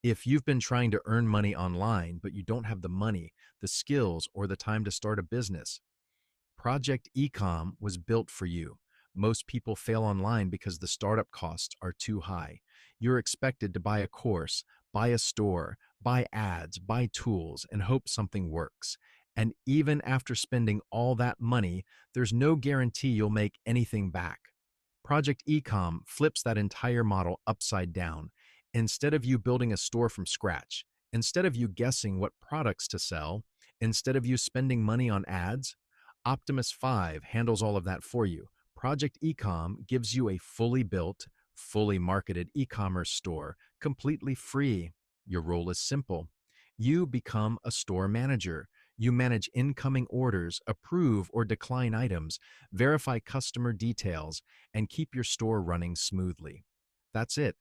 If you've been trying to earn money online, but you don't have the money, the skills, or the time to start a business, Project Ecom was built for you. Most people fail online because the startup costs are too high. You're expected to buy a course, buy a store, buy ads, buy tools, and hope something works. And even after spending all that money, there's no guarantee you'll make anything back. Project Ecom flips that entire model upside down. Instead of you building a store from scratch, instead of you guessing what products to sell, instead of you spending money on ads, Optimus 5 handles all of that for you. Project Ecom gives you a fully built, fully marketed e-commerce store, completely free. Your role is simple. You become a store manager. You manage incoming orders, approve or decline items, verify customer details, and keep your store running smoothly. That's it.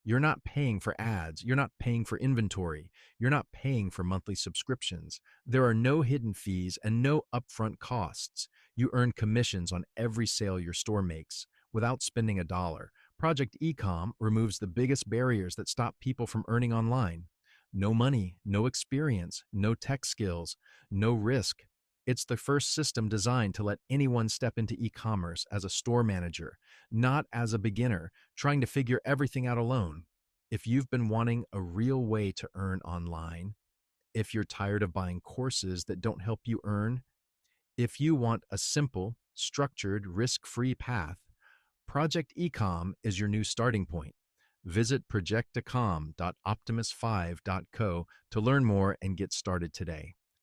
You're not paying for ads. You're not paying for inventory. You're not paying for monthly subscriptions. There are no hidden fees and no upfront costs. You earn commissions on every sale your store makes without spending a dollar. Project Ecom removes the biggest barriers that stop people from earning online. No money, no experience, no tech skills, no risk. It's the first system designed to let anyone step into e-commerce as a store manager, not as a beginner trying to figure everything out alone. If you've been wanting a real way to earn online, if you're tired of buying courses that don't help you earn, if you want a simple, structured, risk-free path, Project Ecom is your new starting point. Visit projectecom.optimus5.co to learn more and get started today.